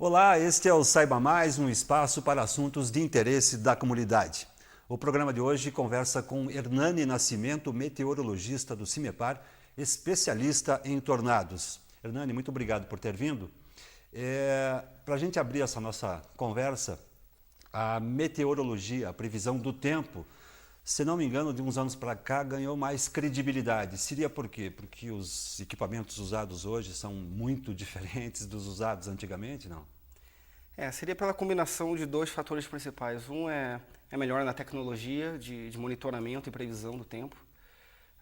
Olá, este é o Saiba Mais, um espaço para assuntos de interesse da comunidade. O programa de hoje conversa com Hernani Nascimento, meteorologista do CIMEPAR, especialista em tornados. Hernani, muito obrigado por ter vindo. Para a gente abrir essa nossa conversa, a meteorologia, a previsão do tempo, se não me engano, de uns anos para cá, ganhou mais credibilidade. Seria por quê? Porque os equipamentos usados hoje são muito diferentes dos usados antigamente, não? Seria pela combinação de dois fatores principais. Um é a melhora na tecnologia de monitoramento e previsão do tempo,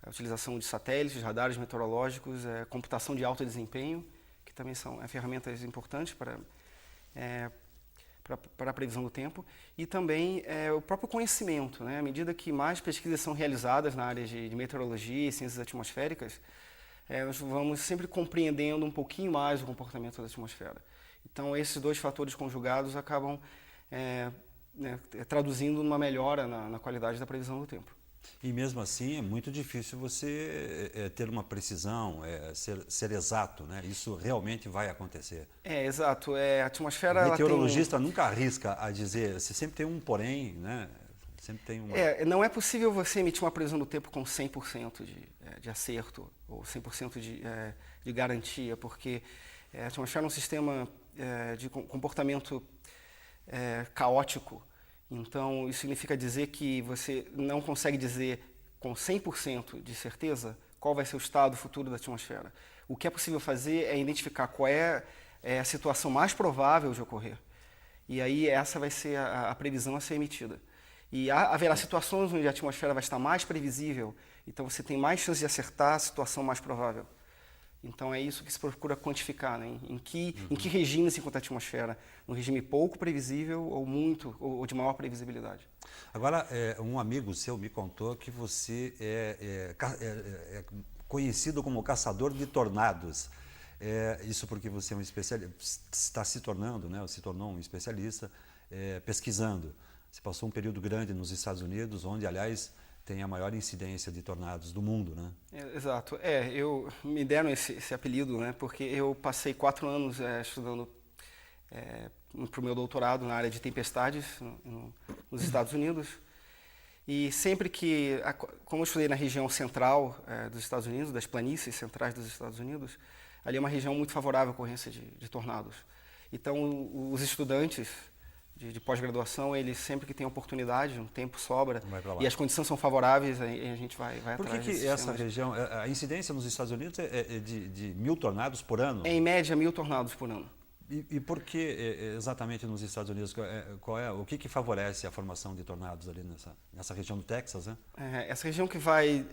a utilização de satélites, radares meteorológicos, computação de alto desempenho, que também são ferramentas importantes para a previsão do tempo, e também o próprio conhecimento, né? À medida que mais pesquisas são realizadas na área de meteorologia e ciências atmosféricas, nós vamos sempre compreendendo um pouquinho mais o comportamento da atmosfera. Então, esses dois fatores conjugados acabam traduzindo numa melhora na qualidade da previsão do tempo. E mesmo assim é muito difícil você ter uma precisão, ser exato, né? Isso realmente vai acontecer. Exato. A atmosfera... O meteorologista nunca arrisca a dizer, você sempre tem um porém, né? Sempre tem uma... não é possível você emitir uma previsão do tempo com 100% de acerto ou 100% de garantia, porque a atmosfera é um sistema de comportamento caótico. Então, isso significa dizer que você não consegue dizer com 100% de certeza qual vai ser o estado futuro da atmosfera. O que é possível fazer é identificar qual é a situação mais provável de ocorrer. E aí essa vai ser a previsão a ser emitida. E haverá situações onde a atmosfera vai estar mais previsível, então você tem mais chance de acertar a situação mais provável. Então é isso que se procura quantificar, né? Em que regime se encontra a atmosfera? No regime pouco previsível ou muito, ou de maior previsibilidade? Agora, um amigo seu me contou que você é conhecido como caçador de tornados. Isso porque você é um especialista, está se tornando, né? Se tornou um especialista pesquisando. Você passou um período grande nos Estados Unidos, onde, aliás, tem a maior incidência de tornados do mundo, né? Exato. Me deram esse apelido, né? Porque eu passei 4 anos estudando para o meu doutorado na área de tempestades nos Estados Unidos. E sempre como eu estudei na região central dos Estados Unidos, das planícies centrais dos Estados Unidos, ali é uma região muito favorável à ocorrência de tornados. Então, os estudantes de pós-graduação, eles sempre que têm oportunidade, um tempo sobra, e as condições são favoráveis, aí a gente vai atrás. Por que essa região, a incidência nos Estados Unidos é de 1000 tornados por ano? Em média, 1000 tornados por ano. E por que exatamente nos Estados Unidos? O que favorece a formação de tornados ali nessa região do Texas, né? Essa região que vai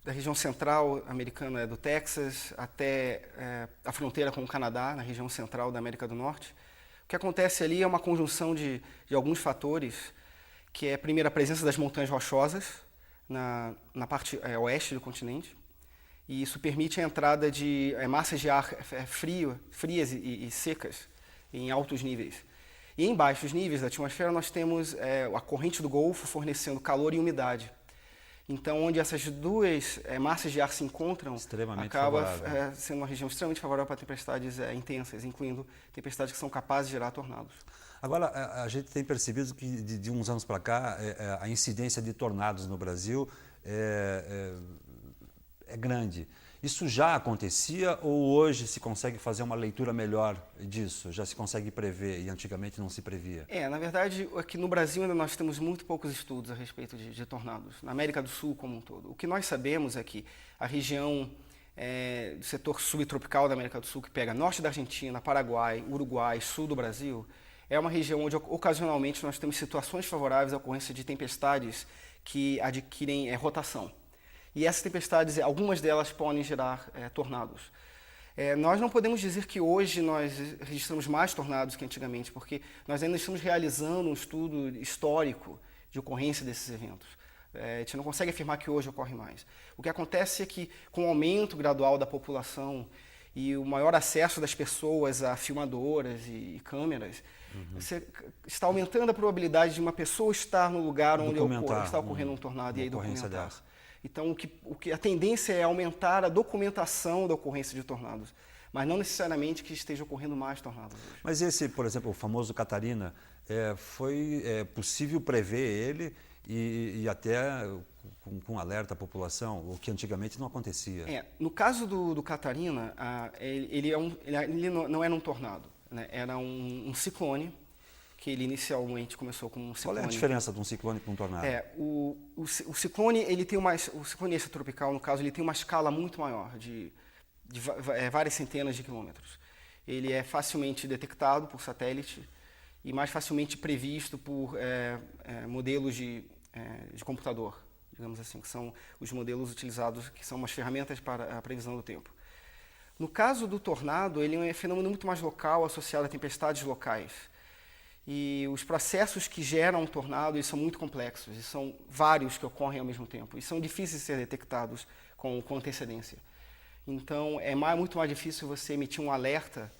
da região central americana do Texas até a fronteira com o Canadá, na região central da América do Norte. O que acontece ali é uma conjunção de alguns fatores, que é, primeiro, a presença das montanhas rochosas na parte oeste do continente, e isso permite a entrada de massas de ar frias e secas em altos níveis. E em baixos níveis da atmosfera nós temos a corrente do Golfo fornecendo calor e umidade. Então, onde essas duas massas de ar se encontram, acaba sendo uma região extremamente favorável para tempestades intensas, incluindo tempestades que são capazes de gerar tornados. Agora, a gente tem percebido que de uns anos para cá, a incidência de tornados no Brasil é grande. Isso já acontecia ou hoje se consegue fazer uma leitura melhor disso? Já se consegue prever e antigamente não se previa? Na verdade, aqui no Brasil ainda nós temos muito poucos estudos a respeito de tornados, na América do Sul como um todo. O que nós sabemos é que a região do setor subtropical da América do Sul, que pega norte da Argentina, Paraguai, Uruguai, sul do Brasil, é uma região onde ocasionalmente nós temos situações favoráveis à ocorrência de tempestades que adquirem rotação. E essas tempestades, algumas delas podem gerar tornados. Nós não podemos dizer que hoje nós registramos mais tornados que antigamente, porque nós ainda estamos realizando um estudo histórico de ocorrência desses eventos. A gente não consegue afirmar que hoje ocorre mais. O que acontece é que, com o aumento gradual da população e o maior acesso das pessoas a filmadoras e câmeras, você está aumentando a probabilidade de uma pessoa estar no lugar onde está ocorrendo um tornado e aí documentar. Então, a tendência é aumentar a documentação da ocorrência de tornados. mas não necessariamente que esteja ocorrendo mais tornados hoje. Mas esse, por exemplo, o famoso Catarina, foi possível prever ele e até com alerta à população, o que antigamente não acontecia. No caso do Catarina, ele não era um tornado, né? Era um ciclone, que ele inicialmente começou como um ciclone. Qual é a diferença de um ciclone para um tornado? O ciclone, ele tem o ciclone extratropical, no caso, ele tem uma escala muito maior, de várias centenas de quilômetros. Ele é facilmente detectado por satélite e mais facilmente previsto por modelos de computador, digamos assim, que são os modelos utilizados, que são umas ferramentas para a previsão do tempo. No caso do tornado, ele é um fenômeno muito mais local, associado a tempestades locais. E os processos que geram um tornado, eles são muito complexos, e são vários que ocorrem ao mesmo tempo, e são difíceis de ser detectados com antecedência. Então, muito mais difícil você emitir um alerta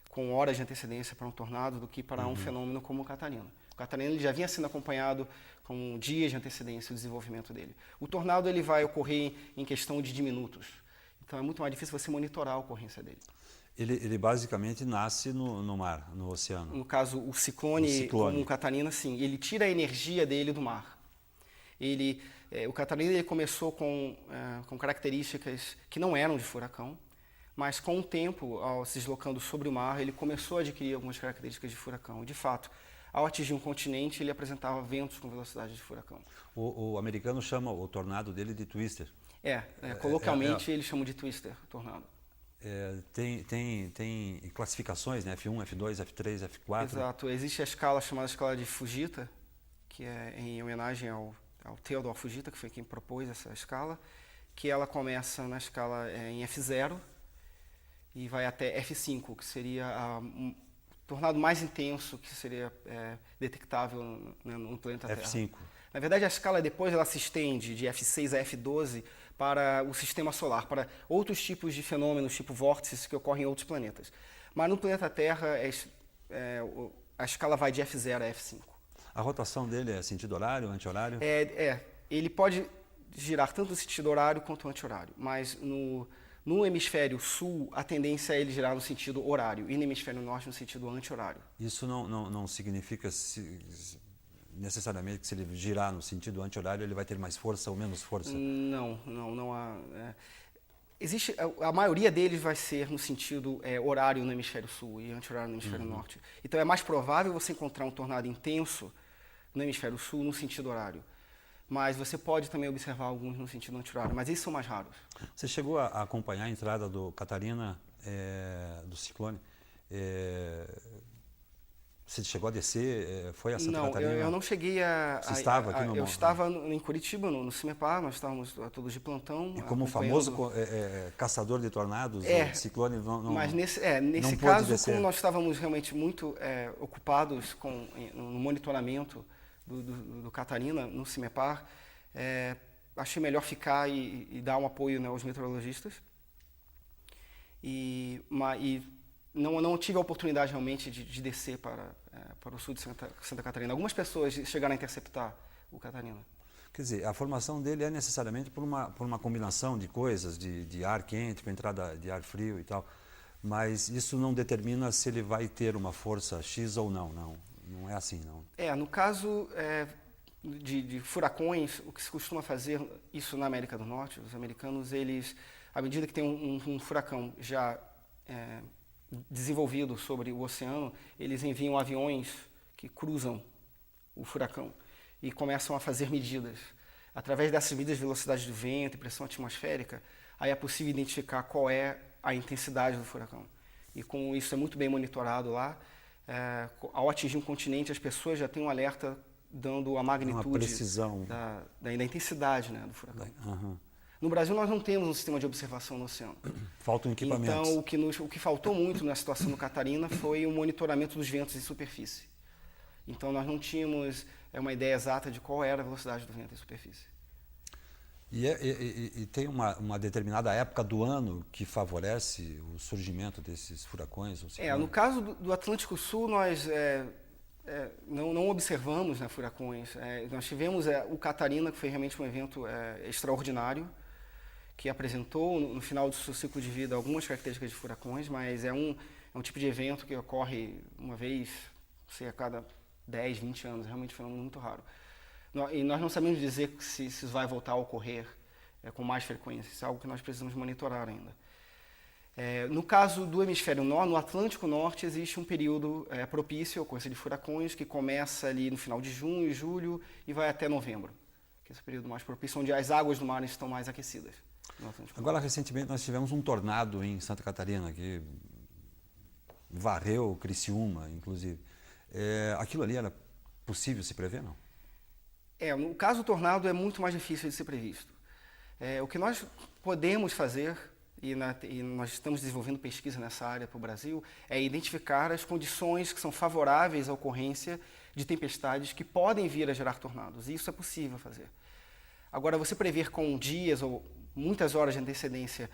com horas de antecedência para um tornado do que para um fenômeno como o Catarina. O Catarina ele já vinha sendo acompanhado com dias de antecedência o desenvolvimento dele. O tornado ele vai ocorrer em questão de minutos. Então, é muito mais difícil você monitorar a ocorrência dele. Ele basicamente nasce no mar, no oceano. No caso, o ciclone, como o Catarina, sim, ele tira a energia dele do mar. O Catarina ele começou com características que não eram de furacão, mas com o tempo, ao se deslocando sobre o mar, ele começou a adquirir algumas características de furacão. De fato, ao atingir um continente, ele apresentava ventos com velocidade de furacão. O americano chama o tornado dele de twister. Coloquialmente, eles chamam de twister, tornado. Tem classificações, né? F1, F2, F3, F4. Exato. Existe a escala chamada escala de Fujita, que é em homenagem ao Theodore Fujita, que foi quem propôs essa escala, que ela começa na escala em F0 e vai até F5, que seria o tornado mais intenso que seria detectável no planeta Terra. F5. Na verdade, a escala depois ela se estende de F6 a F12 para o sistema solar, para outros tipos de fenômenos, tipo vórtices, que ocorrem em outros planetas. Mas no planeta Terra, a escala vai de F0 a F5. A rotação dele é sentido horário, anti-horário? Ele pode girar tanto no sentido horário quanto anti-horário, mas no hemisfério sul, a tendência é ele girar no sentido horário, e no hemisfério norte no sentido anti-horário. Isso não significa necessariamente que se ele girar no sentido anti-horário ele vai ter mais força ou menos força? Não há. Existe, a maioria deles vai ser no sentido horário no hemisfério sul e anti-horário no hemisfério norte. Então é mais provável você encontrar um tornado intenso no hemisfério sul no sentido horário. Mas você pode também observar alguns no sentido anti-horário, mas esses são mais raros. Você chegou a acompanhar a entrada do Catarina, do ciclone? Você chegou a descer? Foi a Santa Catarina? Não, eu não cheguei a... Você estava aqui no... Eu estava em Curitiba, no CIMEPAR, nós estávamos todos de plantão. E como famoso caçador de tornados, o ciclone mas nesse não caso, como nós estávamos realmente muito ocupados no monitoramento do Catarina, no CIMEPAR, achei melhor ficar e dar um apoio aos meteorologistas. Não tive a oportunidade realmente de descer para o sul de Santa Catarina. Algumas pessoas chegaram a interceptar o Catarina. Quer dizer, a formação dele é necessariamente por uma combinação de coisas, de ar quente com entrada de ar frio e tal, mas isso não determina se ele vai ter uma força X ou não. Não é assim, não. No caso de furacões, o que se costuma fazer, isso na América do Norte, os americanos, eles, à medida que tem um furacão já desenvolvido sobre o oceano, eles enviam aviões que cruzam o furacão e começam a fazer medidas. Através dessas medidas de velocidade do vento e pressão atmosférica, aí é possível identificar qual é a intensidade do furacão. E como isso é muito bem monitorado lá, ao atingir um continente, as pessoas já têm um alerta dando a magnitude, uma precisão da intensidade do furacão. Uhum. No Brasil, nós não temos um sistema de observação no oceano. Faltam equipamentos. Então, o que faltou muito na situação do Catarina foi o monitoramento dos ventos em superfície. Então, nós não tínhamos uma ideia exata de qual era a velocidade do vento em superfície. E tem uma determinada época do ano que favorece o surgimento desses furacões? No caso do Atlântico Sul, nós não observamos furacões. Nós tivemos o Catarina, que foi realmente um evento extraordinário, que apresentou no final do seu ciclo de vida algumas características de furacões, mas é um tipo de evento que ocorre uma vez, não sei, a cada 10, 20 anos, realmente um fenômeno muito raro. E nós não sabemos dizer se isso vai voltar a ocorrer com mais frequência, isso é algo que nós precisamos monitorar ainda. No caso do hemisfério norte, no Atlântico Norte, existe um período propício à ocorrência de furacões, que começa ali no final de junho e julho e vai até novembro, que é esse período mais propício, onde as águas do mar estão mais aquecidas. Agora, recentemente, nós tivemos um tornado em Santa Catarina, que varreu Criciúma, inclusive. Aquilo ali era possível se prever, não? No caso do tornado é muito mais difícil de ser previsto. O que nós podemos fazer, e nós estamos desenvolvendo pesquisa nessa área para o Brasil, é identificar as condições que são favoráveis à ocorrência de tempestades que podem vir a gerar tornados, e isso é possível fazer. Agora, você prever com dias ou muitas horas de antecedência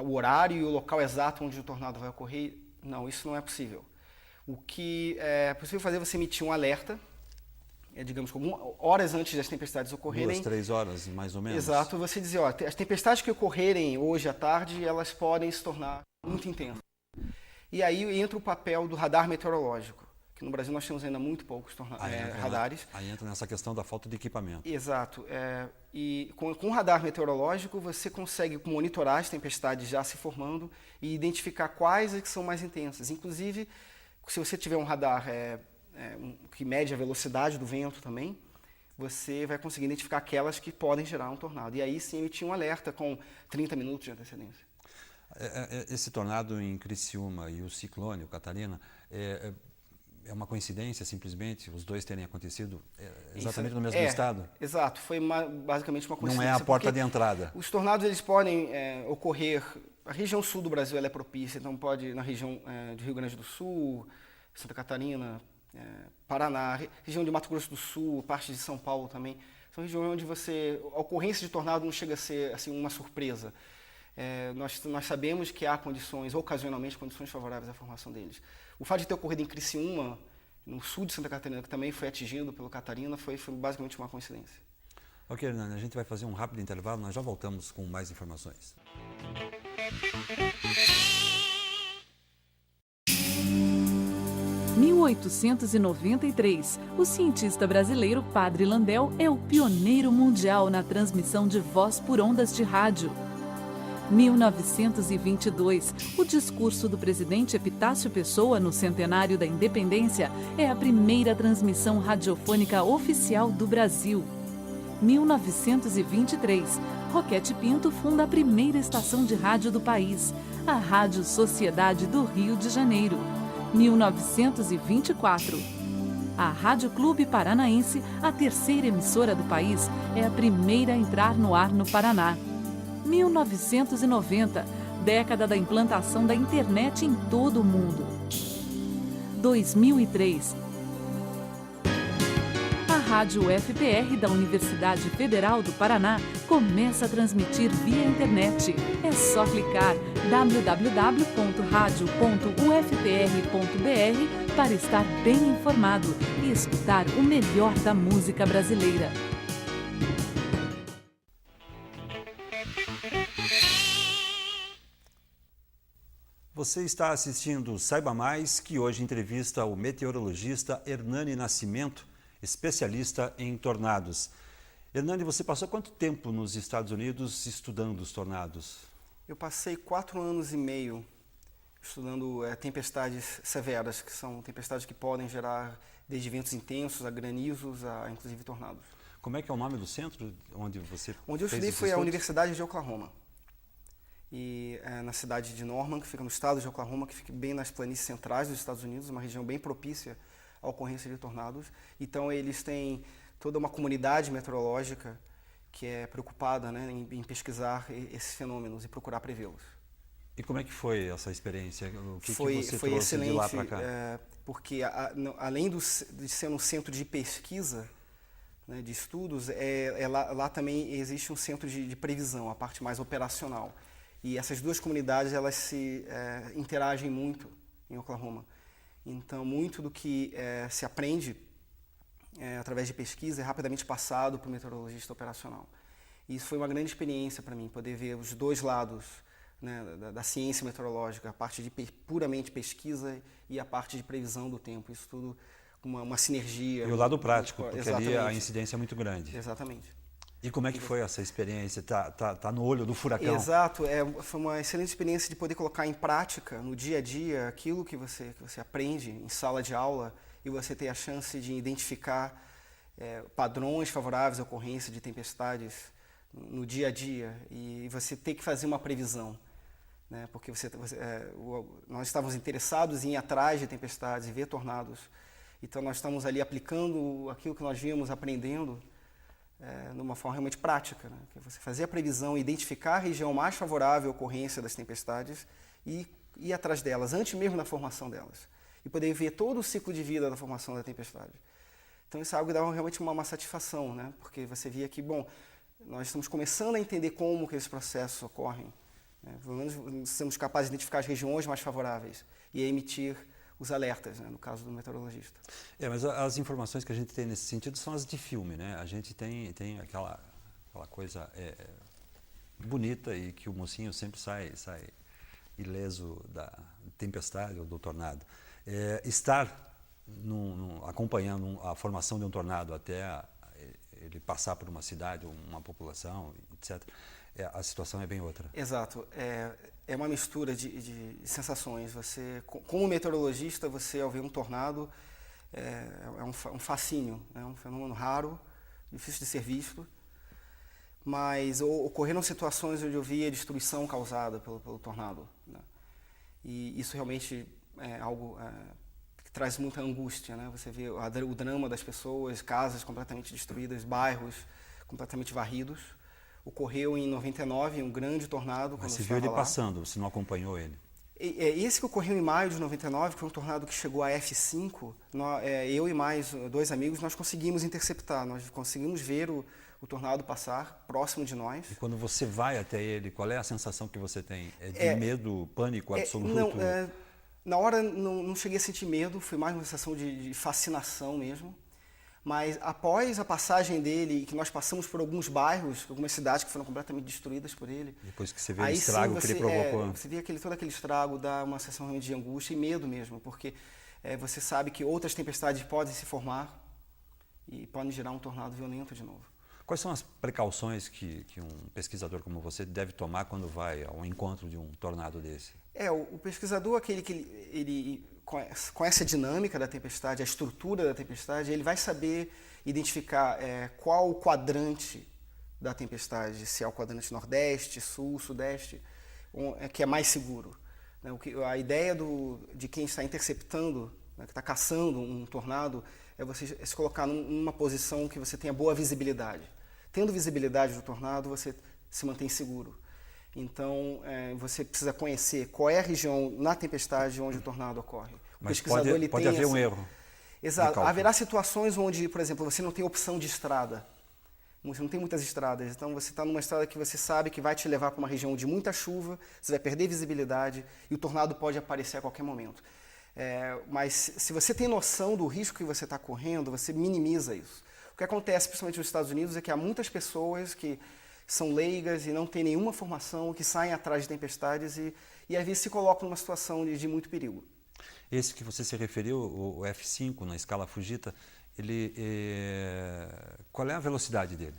o horário e o local exato onde o tornado vai ocorrer, não, isso não é possível. O que é possível fazer é você emitir um alerta, digamos, horas antes das tempestades ocorrerem. 2, 3 horas, mais ou menos. Exato, você dizer, as tempestades que ocorrerem hoje à tarde, elas podem se tornar muito intensas. E aí entra o papel do radar meteorológico, que no Brasil nós temos ainda muito poucos radares. Aí entra nessa questão da falta de equipamento. Exato. E com o radar meteorológico, você consegue monitorar as tempestades já se formando e identificar quais que são mais intensas. Inclusive, se você tiver um radar que mede a velocidade do vento também, você vai conseguir identificar aquelas que podem gerar um tornado. E aí sim emitir um alerta com 30 minutos de antecedência. Esse tornado em Criciúma e o ciclone, o Catarina, é uma coincidência simplesmente os dois terem acontecido exatamente no mesmo estado? Exato, foi basicamente uma coincidência. Não é a porta de entrada. Os tornados eles podem ocorrer, a região sul do Brasil ela é propícia, então pode na região do Rio Grande do Sul, Santa Catarina, Paraná, região de Mato Grosso do Sul, parte de São Paulo também. São regiões onde a ocorrência de tornado não chega a ser assim, uma surpresa. Nós sabemos que há condições, ocasionalmente, condições favoráveis à formação deles. O fato de ter ocorrido em Criciúma, no sul de Santa Catarina, que também foi atingido pelo Catarina, foi basicamente uma coincidência. Ok, Hernani, a gente vai fazer um rápido intervalo, nós já voltamos com mais informações. Em 1893, o cientista brasileiro Padre Landel é o pioneiro mundial na transmissão de voz por ondas de rádio. 1922, o discurso do presidente Epitácio Pessoa no centenário da Independência é a primeira transmissão radiofônica oficial do Brasil. 1923, Roquete Pinto funda a primeira estação de rádio do país, a Rádio Sociedade do Rio de Janeiro. 1924, a Rádio Clube Paranaense, a terceira emissora do país, é a primeira a entrar no ar no Paraná. 1990, década da implantação da internet em todo o mundo. 2003, a Rádio UFPR da Universidade Federal do Paraná começa a transmitir via internet. É só clicar www.radio.ufpr.br para estar bem informado e escutar o melhor da música brasileira. Você está assistindo Saiba Mais, que hoje entrevista o meteorologista Hernani Nascimento, especialista em tornados. Hernani, você passou quanto tempo nos Estados Unidos estudando os tornados? Eu passei 4 anos e meio estudando tempestades severas, que são tempestades que podem gerar desde ventos intensos a granizos, a inclusive tornados. Como é que é o nome do centro onde você Onde eu estudei foi a Universidade de Oklahoma. E na cidade de Norman, que fica no estado de Oklahoma, que fica bem nas planícies centrais dos Estados Unidos, uma região bem propícia à ocorrência de tornados. Então eles têm toda uma comunidade meteorológica que é preocupada, né, em pesquisar esses fenômenos e procurar prevê-los. E como é que foi essa experiência? O que foi você trouxe excelente, de lá para cá? Porque além de ser um centro de pesquisa, né, de estudos, lá também existe um centro de previsão, a parte mais operacional. E essas duas comunidades elas se interagem muito em Oklahoma. Então, muito do que se aprende através de pesquisa é rapidamente passado para o meteorologista operacional. E isso foi uma grande experiência para mim, poder ver os dois lados, né, da ciência meteorológica, a parte de puramente pesquisa e a parte de previsão do tempo. Isso tudo uma sinergia. E o lado prático, porque ali a incidência é muito grande. Exatamente. E como é que foi essa experiência? Tá no olho do furacão. Exato, foi uma excelente experiência de poder colocar em prática, no dia a dia, aquilo que você aprende em sala de aula e você ter a chance de identificar padrões favoráveis à ocorrência de tempestades no dia a dia e você ter que fazer uma previsão, né? Porque nós estávamos interessados em ir atrás de tempestades e ver tornados, então nós estamos ali aplicando aquilo que nós víamos, aprendendo numa forma realmente prática, né? Que você fazer a previsão, identificar a região mais favorável à ocorrência das tempestades e ir atrás delas, antes mesmo da formação delas, e poder ver todo o ciclo de vida da formação da tempestade. Então isso é algo que dava realmente uma satisfação, né? Porque você via que, bom, nós estamos começando a entender como que esses processos ocorrem, né? Pelo menos somos capazes de identificar as regiões mais favoráveis e emitir os alertas, né, no caso do meteorologista. Mas as informações que a gente tem nesse sentido são as de filme, né? A gente tem aquela coisa bonita e que o mocinho sempre sai ileso da tempestade ou do tornado. Estar acompanhando a formação de um tornado até ele passar por uma cidade ou uma população, etc., a situação é bem outra. Exato. É uma mistura de sensações. Você, como meteorologista, você ao ver um tornado, é um fascínio, é um fenômeno raro, difícil de ser visto, mas ocorreram situações onde eu via destruição causada pelo tornado, né? E isso realmente é algo que traz muita angústia, né? Você vê o drama das pessoas, casas completamente destruídas, bairros completamente varridos. Ocorreu em 99, um grande tornado. Mas você viu ele passando, você não acompanhou ele? Esse que ocorreu em maio de 99, que foi um tornado que chegou a F5, eu e mais 2 amigos, nós conseguimos interceptar, nós conseguimos ver o tornado passar próximo de nós. E quando você vai até ele, qual é a sensação que você tem? É de medo, pânico absoluto? Não, na hora não cheguei a sentir medo, foi mais uma sensação de fascinação mesmo. Mas após a passagem dele, que nós passamos por alguns bairros, algumas cidades que foram completamente destruídas por ele. Depois que você vê o estrago que ele provocou. Você vê todo aquele estrago, dá uma sensação realmente de angústia e medo mesmo, porque você sabe que outras tempestades podem se formar e podem gerar um tornado violento de novo. Quais são as precauções que um pesquisador como você deve tomar quando vai ao encontro de um tornado desse? O pesquisador, aquele que ele conhece a dinâmica da tempestade, a estrutura da tempestade, ele vai saber identificar qual o quadrante da tempestade, se é o quadrante nordeste, sul, sudeste, que é mais seguro. A ideia de quem está interceptando, né, que está caçando um tornado, é você se colocar numa posição que você tenha boa visibilidade. Tendo visibilidade do tornado, você se mantém seguro. Então, você precisa conhecer qual é a região na tempestade onde o tornado ocorre. O Mas pesquisador, pode haver um erro. Exato. Haverá situações onde, por exemplo, você não tem opção de estrada. Você não tem muitas estradas. Então, você está numa estrada que você sabe que vai te levar para uma região de muita chuva, você vai perder visibilidade e o tornado pode aparecer a qualquer momento. Mas se você tem noção do risco que você está correndo, você minimiza isso. O que acontece, principalmente nos Estados Unidos, é que há muitas pessoas que são leigas e não têm nenhuma formação, que saem atrás de tempestades e às vezes se colocam numa situação de muito perigo. Esse que você se referiu, o F5 na escala Fujita, qual é a velocidade dele?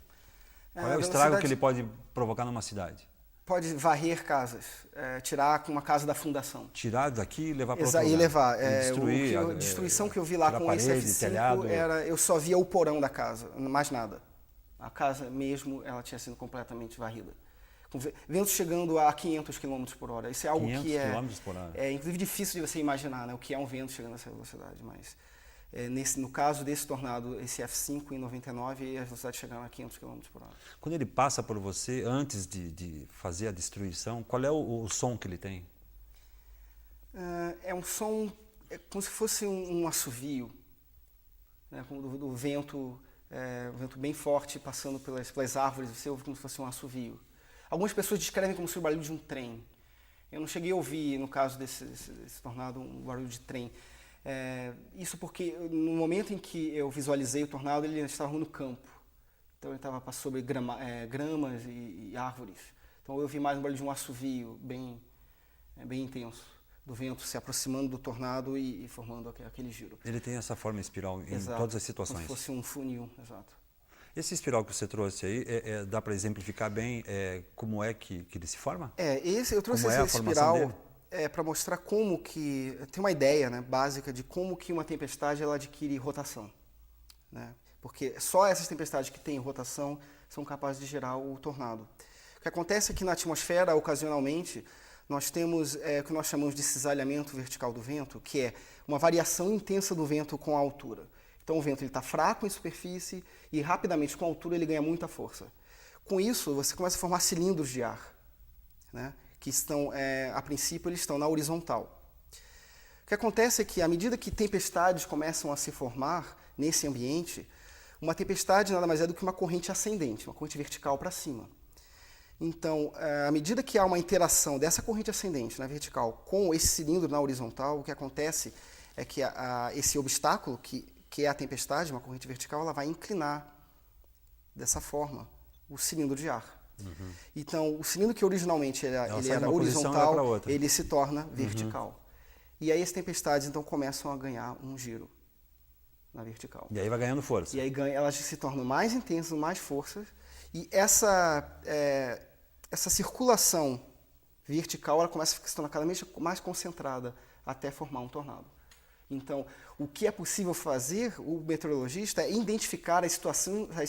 Qual é o estrago que ele pode provocar numa cidade? Pode varrer casas, tirar uma casa da fundação. Tirar daqui e levar para outro lugar. E levar. Destruir. A destruição que eu vi lá com parede, esse F5 telhado. eu só via o porão da casa, mais nada. A casa mesmo, ela tinha sido completamente varrida. Com ventos chegando a 500 km por hora. Isso é algo que é inclusive difícil de você imaginar, né, o que é um vento chegando a essa velocidade. Mas no caso desse tornado, esse F5 em 99, a velocidade chegando a 500 km por hora. Quando ele passa por você, antes de fazer a destruição, qual é o som que ele tem? É um som como se fosse um assovio, né, do vento. Um vento bem forte passando pelas árvores, você ouve como se fosse um assovio. Algumas pessoas descrevem como se fosse o barulho de um trem. Eu não cheguei a ouvir, no caso desse tornado, um barulho de trem. Isso porque no momento em que eu visualizei o tornado, ele estava no campo. Então ele estava sobre gramas e árvores. Então eu vi mais um barulho de um assovio bem intenso, do vento se aproximando do tornado e formando aquele giro. Ele tem essa forma espiral em Exato, todas as situações. como se fosse um funil, exato. Esse espiral que você trouxe aí, dá para exemplificar bem como é que ele se forma? Eu trouxe esse espiral para mostrar como que... Tem uma ideia, né, básica de como que uma tempestade ela adquire rotação. Né? Porque só essas tempestades que têm rotação são capazes de gerar o tornado. O que acontece é que na atmosfera, ocasionalmente, nós temos o que nós chamamos de cisalhamento vertical do vento, que é uma variação intensa do vento com a altura. Então o vento está fraco em superfície e rapidamente com a altura ele ganha muita força. Com isso você começa a formar cilindros de ar, né, que estão, a princípio, eles estão na horizontal. O que acontece é que à medida que tempestades começam a se formar nesse ambiente, uma tempestade nada mais é do que uma corrente ascendente, uma corrente vertical para cima. Então, à medida que há uma interação dessa corrente ascendente na vertical com esse cilindro na horizontal, o que acontece é que esse obstáculo, que é a tempestade, uma corrente vertical, ela vai inclinar dessa forma o cilindro de ar. Uhum. Então, o cilindro que originalmente ele era horizontal, ele se torna vertical. Uhum. E aí as tempestades então começam a ganhar um giro na vertical. E aí vai ganhando força. E aí elas se tornam mais intensas, mais forças. E essa circulação vertical ela começa a se tornar cada vez mais concentrada até formar um tornado. Então, o que é possível fazer, o meteorologista, é identificar as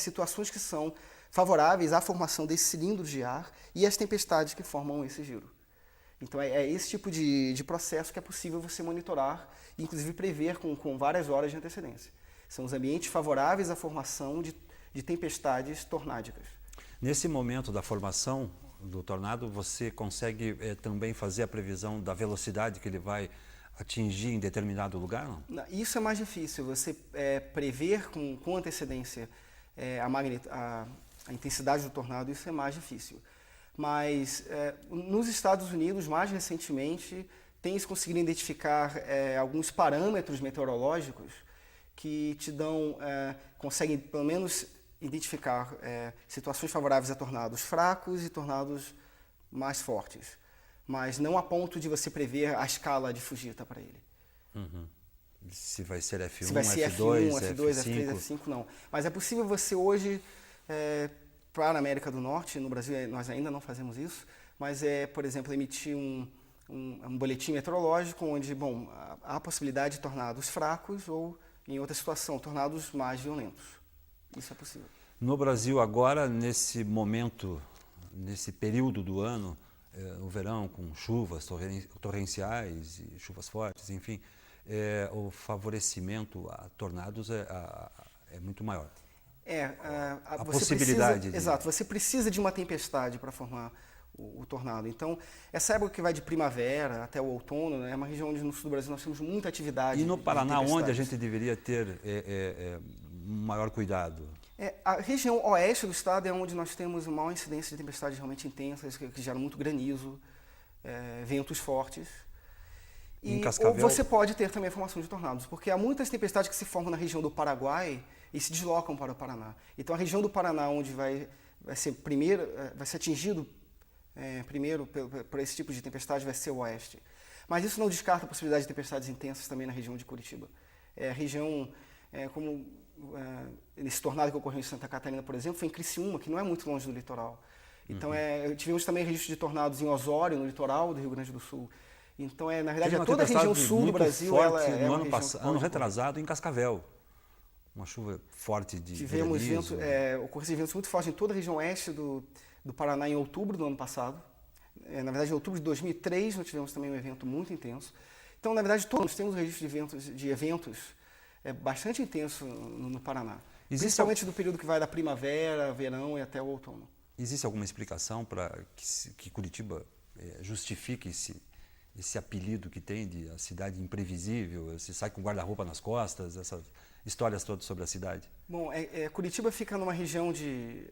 situações que são favoráveis à formação desse cilindro de ar e as tempestades que formam esse giro. Então, é esse tipo de processo que é possível você monitorar e, inclusive, prever com várias horas de antecedência. São os ambientes favoráveis à formação de tempestades tornádicas. Nesse momento da formação do tornado, você consegue também fazer a previsão da velocidade que ele vai atingir em determinado lugar? Não? Isso é mais difícil. Você prever com antecedência a intensidade do tornado, isso é mais difícil. Mas nos Estados Unidos, mais recentemente, tem-se conseguido identificar alguns parâmetros meteorológicos que te conseguem pelo menos identificar situações favoráveis a tornados fracos e tornados mais fortes. Mas não a ponto de você prever a escala de fugita para ele. Uhum. Se vai ser F1, se vai ser F2, F2, F3, F5, não. Mas é possível você hoje, para a América do Norte, no Brasil nós ainda não fazemos isso, mas por exemplo, emitir um boletim meteorológico onde, há a possibilidade de tornados fracos ou, em outra situação, tornados mais violentos. Isso é possível. No Brasil agora, nesse momento, nesse período do ano, o verão com chuvas torrenciais e chuvas fortes, enfim, o favorecimento a tornados é muito maior. A possibilidade. Exato, você precisa de uma tempestade para formar o tornado. Então, essa época que vai de primavera até o outono, né, é uma região onde no sul do Brasil nós temos muita atividade. E no Paraná, onde a gente deveria ter maior cuidado? A região oeste do estado é onde nós temos uma maior incidência de tempestades realmente intensas, que geram muito granizo, ventos fortes. E ou você pode ter também a formação de tornados, porque há muitas tempestades que se formam na região do Paraguai e se deslocam para o Paraná. Então a região do Paraná onde vai ser atingido primeiro por esse tipo de tempestade vai ser o oeste. Mas isso não descarta a possibilidade de tempestades intensas também na região de Curitiba. A região, esse tornado que ocorreu em Santa Catarina, por exemplo, foi em Criciúma, que não é muito longe do litoral. Então, tivemos também registro de tornados em Osório, no litoral do Rio Grande do Sul. Então, na verdade, toda a região sul do Brasil ano retrasado em Cascavel. Uma chuva forte de Tivemos ocorrência de ventos muito fortes em toda a região oeste do Paraná em outubro do ano passado. Na verdade, em outubro de 2003, nós tivemos também um evento muito intenso. Então, na verdade, todos temos registro de eventos bastante intensos no Paraná. Principalmente do período que vai da primavera, verão e até o outono. Existe alguma explicação para que Curitiba justifique esse apelido que tem de a cidade imprevisível? Você sai com guarda-roupa nas costas, essas histórias todas sobre a cidade? Bom, Curitiba fica numa região de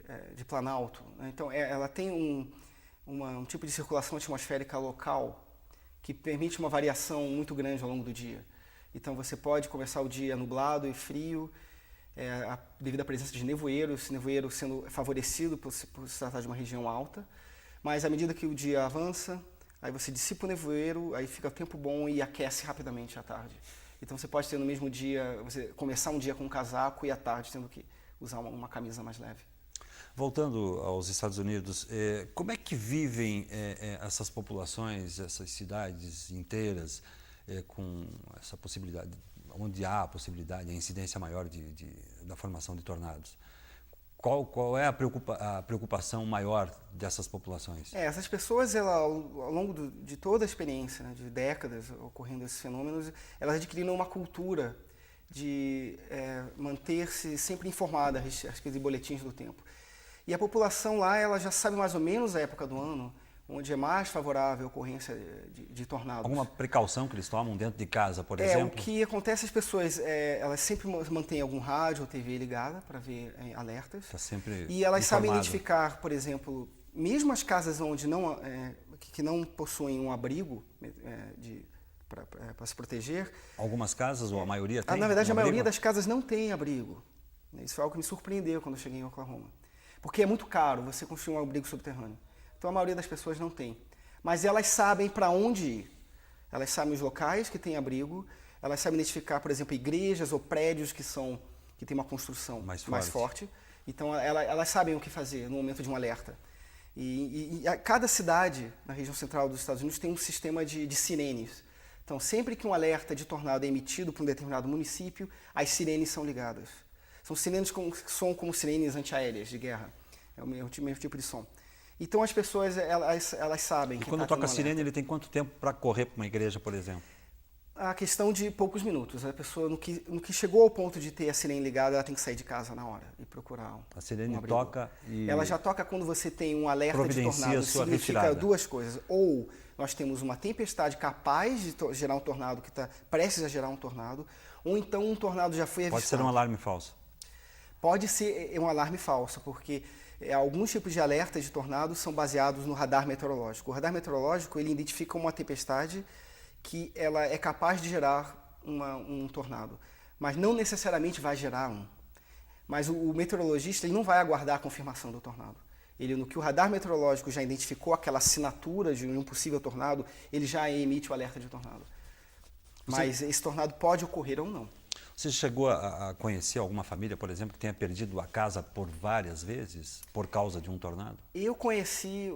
planalto, né? Então ela tem um tipo de circulação atmosférica local que permite uma variação muito grande ao longo do dia. Então você pode começar o dia nublado e frio, devido à presença de nevoeiro, esse nevoeiro sendo favorecido por se tratar de uma região alta. Mas à medida que o dia avança, aí você dissipa o nevoeiro, aí fica o tempo bom e aquece rapidamente à tarde. Então você pode ter no mesmo dia, você começar um dia com um casaco e à tarde tendo que usar uma camisa mais leve. Voltando aos Estados Unidos, como é que vivem essas populações, essas cidades inteiras com essa possibilidade, onde há a possibilidade, a incidência maior da formação de tornados? Qual é a preocupação maior dessas populações? Essas pessoas, ao longo de toda a experiência, né, de décadas ocorrendo esses fenômenos, elas adquiriram uma cultura de manter-se sempre informada a respeito de boletins do tempo. E a população lá, ela já sabe mais ou menos a época do ano, onde é mais favorável a ocorrência de tornados. Alguma precaução que eles tomam dentro de casa, por exemplo? O que acontece, as pessoas, elas sempre mantêm algum rádio ou TV ligada para ver alertas. Está sempre e elas sabem informado. identificar, por exemplo, mesmo as casas onde que não possuem um abrigo para se proteger. Algumas casas, ou a maioria tem? Na verdade, a maioria abrigo? das casas não tem abrigo. Isso foi algo que me surpreendeu quando eu cheguei em Oklahoma. Porque é muito caro você construir um abrigo subterrâneo. Então a maioria das pessoas não tem. Mas elas sabem para onde ir. Elas sabem os locais que têm abrigo, elas sabem identificar, por exemplo, igrejas ou prédios que têm uma construção mais forte. Então elas sabem o que fazer no momento de um alerta. E cada cidade na região central dos Estados Unidos tem um sistema de sirenes. Então sempre que um alerta de tornado é emitido para um determinado município, as sirenes são ligadas. São sirenes que soam como sirenes antiaéreas de guerra. É o mesmo tipo de som. Então as pessoas, elas sabem. E quando toca a sirene, ele tem quanto tempo para correr para uma igreja, por exemplo? A questão de poucos minutos. A pessoa, no que chegou ao ponto de ter a sirene ligada, ela tem que sair de casa na hora e procurar A sirene abrigo. toca e... Ela já toca quando você tem um alerta de tornado. a sua Significa retirada. duas coisas. Ou nós temos uma tempestade capaz de gerar um tornado, que está prestes a gerar um tornado, ou então um tornado já foi avistado. Pode ser um alarme falso. Pode ser um alarme falso, porque alguns tipos de alertas de tornado são baseados no radar meteorológico. O radar meteorológico, ele identifica uma tempestade que ela é capaz de gerar um tornado, mas não necessariamente vai gerar um. Mas o meteorologista, ele não vai aguardar a confirmação do tornado. No que o radar meteorológico já identificou aquela assinatura de um possível tornado, ele já emite o alerta de tornado. Mas esse tornado pode ocorrer ou não. Você chegou a conhecer alguma família, por exemplo, que tenha perdido a casa por várias vezes por causa de um tornado? Eu conheci,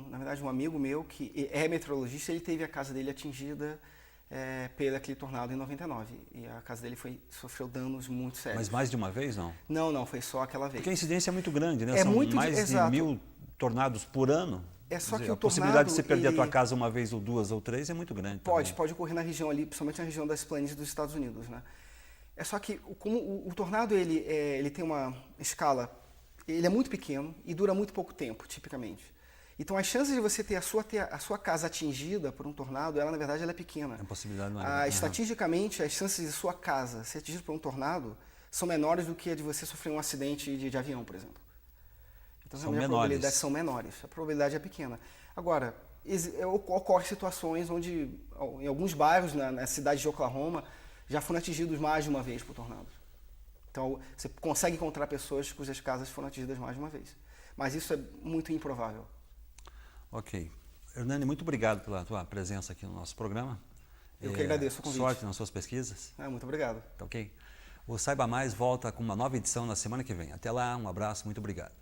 na verdade, um amigo meu que é meteorologista. Ele teve a casa dele atingida pelo aquele tornado em 99. E a casa dele sofreu danos muito sérios. Mas mais de uma vez, não? Não, foi só aquela vez. Porque a incidência é muito grande, né? É São muito, mais de exato. 1000 tornados por ano. É só que a o possibilidade tornado, de você perder a tua casa uma vez ou duas ou três é muito grande. Pode ocorrer na região ali, principalmente na região das planícies dos Estados Unidos, né? É só que como o tornado ele tem uma escala, ele é muito pequeno e dura muito pouco tempo, tipicamente. Então as chances de você ter a sua casa atingida por um tornado, ela na verdade ela é pequena. A possibilidade não é. Estatisticamente, as chances de sua casa ser atingida por um tornado são menores do que a de você sofrer um acidente de avião, por exemplo. Então São realmente menores. a probabilidade são menores, a probabilidade é pequena. Agora, ocorrem situações onde, em alguns bairros na cidade de Oklahoma, já foram atingidos mais de uma vez por tornados. Então, você consegue encontrar pessoas cujas casas foram atingidas mais de uma vez. Mas isso é muito improvável. Ok. Hernani, muito obrigado pela tua presença aqui no nosso programa. Eu que agradeço o convite. Sorte nas suas pesquisas. Muito obrigado. Tá ok? O Saiba Mais volta com uma nova edição na semana que vem. Até lá, um abraço, muito obrigado.